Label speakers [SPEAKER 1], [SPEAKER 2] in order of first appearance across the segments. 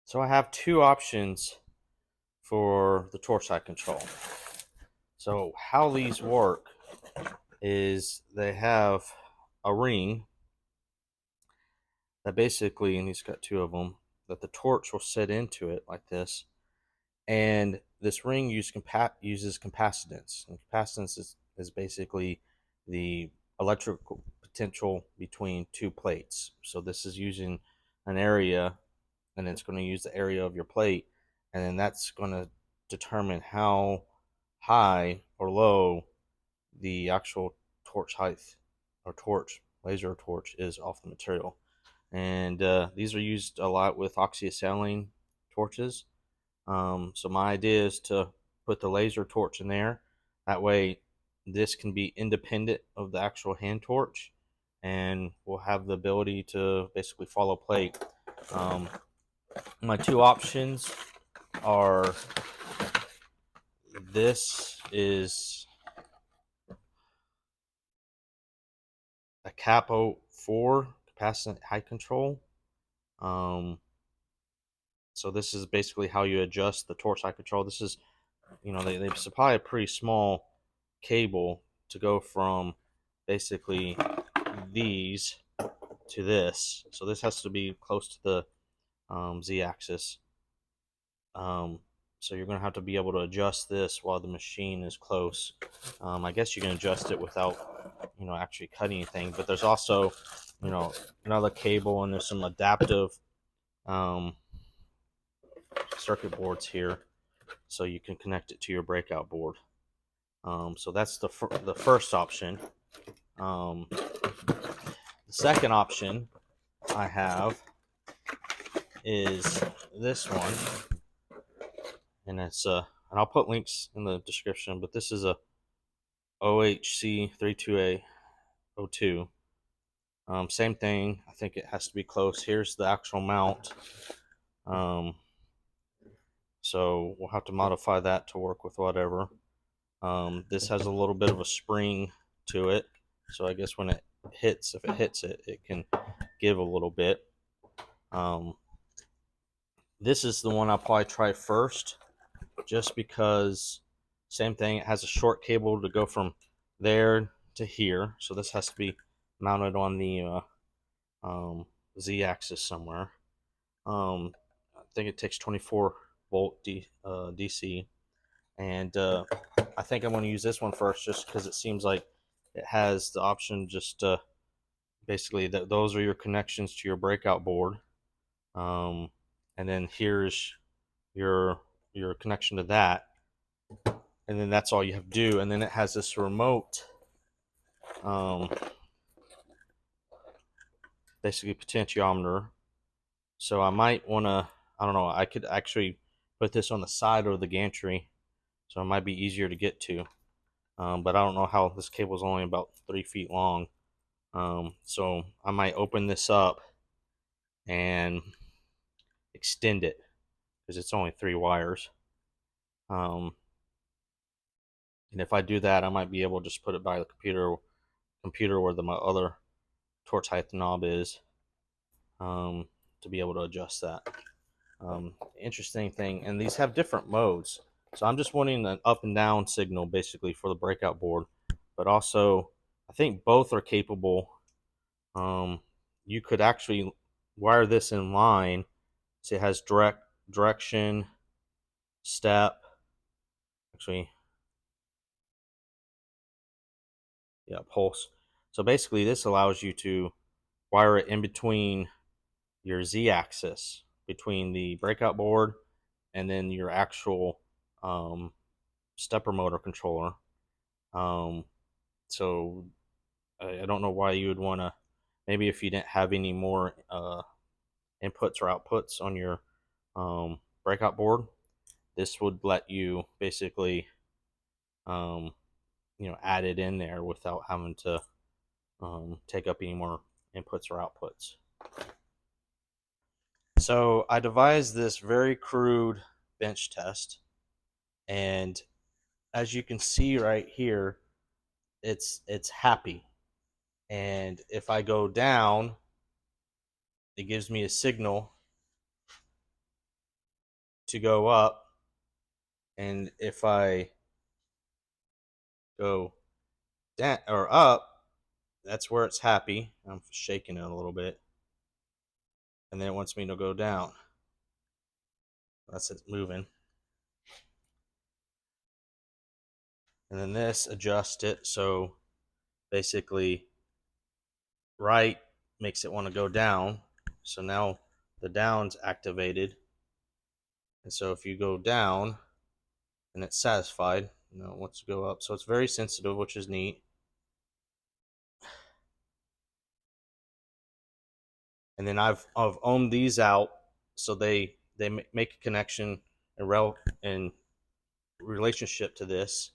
[SPEAKER 1] So I have two options for the torch side control. So how these work is they have a ring that basically, and he's got two of them, that the torch will sit into it like this, and this ring uses capacitance, and capacitance is basically the electrical potential between two plates. So this is using an area, and it's going to use the area of your plate, and then that's going to determine how high or low the actual torch height or torch laser torch is off the material. And these are used a lot with oxyacetylene torches. So my idea is to put the laser torch in there. That way, this can be independent of the actual hand torch, and we'll have the ability to basically follow plate. Um, my two options are this is a capo 4 capacitance height control. Um, so this is basically how you adjust the torch height control. This is, they supply a pretty small cable to go from basically these to this. So this has to be close to the z-axis. Um, so you're going to have to be able to adjust this while the machine is close. I guess you can adjust it without, actually cutting anything. But there's also, another cable, and there's some adaptive um, circuit boards here, so you can connect it to your breakout board. So that's the first option. The second option I have is this one, and and I'll put links in the description. But this is a OHC 32A02. Same thing. I think it has to be close. Here's the actual mount. Um, so we'll have to modify that to work with whatever. This has a little bit of a spring to it, so I guess when it hits, if it hits it, it can give a little bit. Um, this is the one I'll probably try first, just because same thing. It has a short cable to go from there to here, so this has to be mounted on the z-axis somewhere. I think it takes 24-volt DC, and I think I'm going to use this one first, just because it seems like it has the option. Just basically, those are your connections to your breakout board, um, and then here's your connection to that, and then that's all you have to do. And then it has this remote, um, basically potentiometer. So I might want to, I don't know, I could actually put this on the side of the gantry, so it might be easier to get to. But I don't know how this cable is only about 3 feet long. So I might open this up and extend it, because it's only 3 wires. Um, and if I do that, I might be able to just put it by the computer where my other torch height knob is, um, to be able to adjust that. Interesting thing, and these have different modes. So I'm just wanting an up and down signal basically for the breakout board, but also I think both are capable. Um, you could actually wire this in line, so it has direction, step. Actually, yeah, pulse. So basically, this allows you to wire it in between your z-axis, between the breakout board and then your actual um, stepper motor controller. Um, so I don't know why you would want to. Maybe if you didn't have any more inputs or outputs on your breakout board, this would let you basically um, add it in there without having to take up any more inputs or outputs. So I devised this very crude bench test, and as you can see right here, it's happy. And if I go down, it gives me a signal to go up, and if I go down or up, that's where it's happy. I'm shaking it a little bit, and then it wants me to go down. That's it moving. And then this adjusts it, so basically right makes it want to go down. So now the down's activated, and so if you go down and it's satisfied, it wants to go up. So it's very sensitive, which is neat. And then I've ohmed these out, so they make a connection in relationship to this.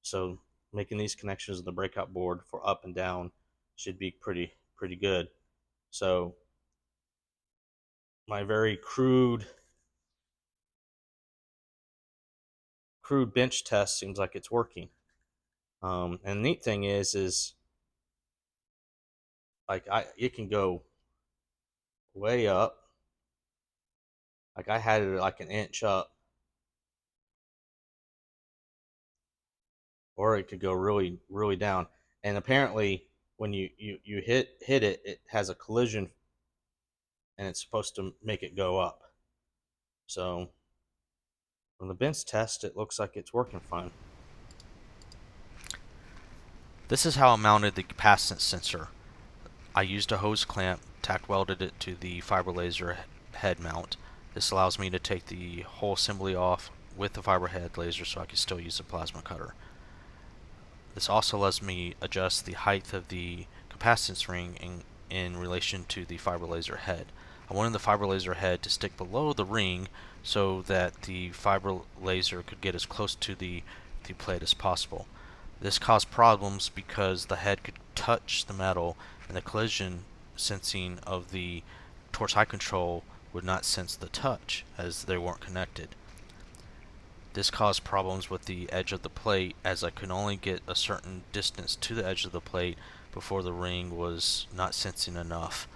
[SPEAKER 1] So making these connections in the breakout board for up and down should be pretty good. So my very crude bench test seems like it's working. And the neat thing is like it can go way up. Like I had it like an inch up, or it could go really down. And apparently, when you hit it, it has a collision, and it's supposed to make it go up. So from the bench test, it looks like it's working fine.
[SPEAKER 2] This is how I mounted the capacitance sensor. I used a hose clamp, tack welded it to the fiber laser head mount. This allows me to take the whole assembly off with the fiber head laser so I can still use the plasma cutter. This also lets me adjust the height of the capacitance ring in relation to the fiber laser head. I wanted the fiber laser head to stick below the ring so that the fiber laser could get as close to the plate as possible. This caused problems because the head could touch the metal and the collision sensing of the torch high control would not sense the touch as they weren't connected. This caused problems with the edge of the plate as I could only get a certain distance to the edge of the plate before the ring was not sensing enough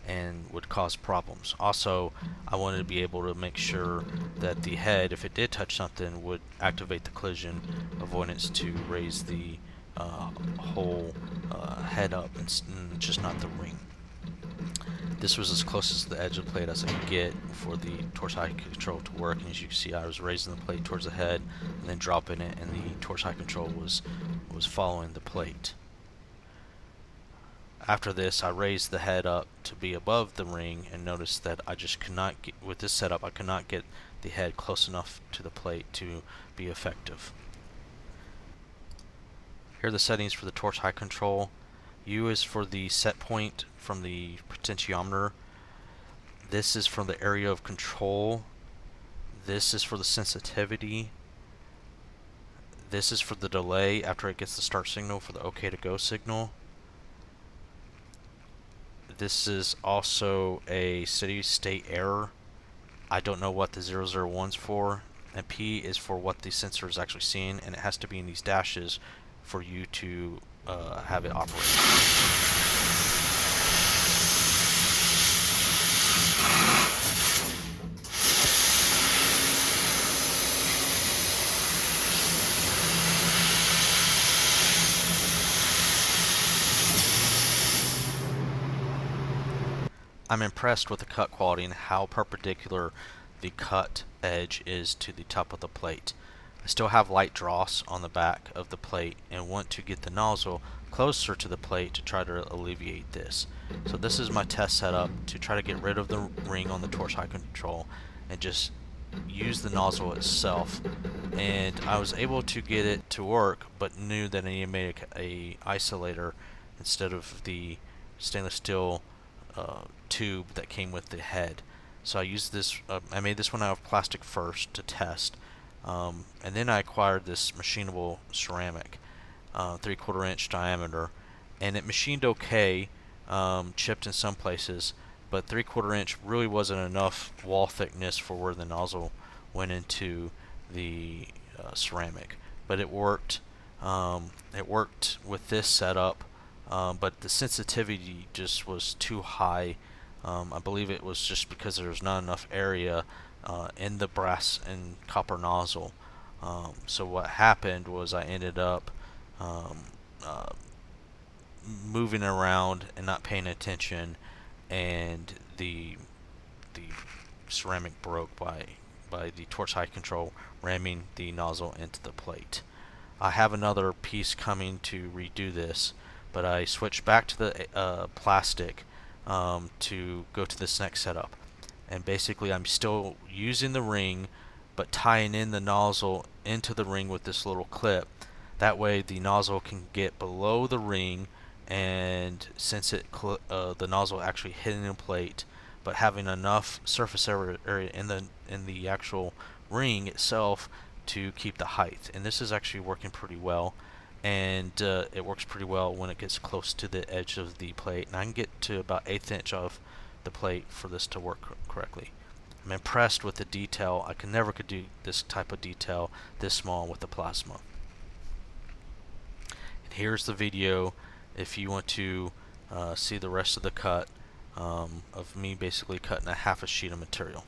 [SPEAKER 2] and would cause problems. Also, I wanted to be able to make sure that the head, if it did touch something, would activate the collision avoidance to raise the whole head up and just not the ring. This was as close as the edge of the plate as I could get for the torch high control to work, and as you can see, I was raising the plate towards the head and then dropping it, and the torch high control was following the plate. After this, I raised the head up to be above the ring and noticed that I just could not get, with this setup, I could not get the head close enough to the plate to be effective. Here are the settings for the torch high control. U is for the set point from the potentiometer. This is for the area of control. This is for the sensitivity. This is for the delay after it gets the start signal for the OK to go signal. This is also a steady state error. I don't know what the 001's for. And P is for what the sensor is actually seeing, and it has to be in these dashes for you to have it operate. I'm impressed with the cut quality and how perpendicular the cut edge is to the top of the plate. I still have light dross on the back of the plate and want to get the nozzle closer to the plate to try to alleviate this. So this is my test setup to try to get rid of the ring on the torch high control and just use the nozzle itself. And I was able to get it to work, but knew that I needed to make a isolator instead of the stainless steel tube that came with the head. So I used this, I made this one out of plastic first to test, and then I acquired this machinable ceramic, 3/4 inch diameter, and it machined okay, chipped in some places, but 3/4 inch really wasn't enough wall thickness for where the nozzle went into the ceramic. But it worked. It worked with this setup. But the sensitivity just was too high. I believe it was just because there was not enough area in the brass and copper nozzle. So what happened was I ended up um, uh, moving around and not paying attention, and the ceramic broke by the torch height control ramming the nozzle into the plate. I have another piece coming to redo this, but I switched back to the plastic to go to this next setup. And basically I'm still using the ring, but tying in the nozzle into the ring with this little clip. That way the nozzle can get below the ring, and since the nozzle actually hitting the plate, but having enough surface area in the actual ring itself to keep the height. And this is actually working pretty well, and it works pretty well when it gets close to the edge of the plate, and I can get to about 1/8 inch of the plate for this to work correctly. I'm impressed with the detail. I could do this type of detail this small with the plasma. And here's the video if you want to see the rest of the cut of me basically cutting a half a sheet of material.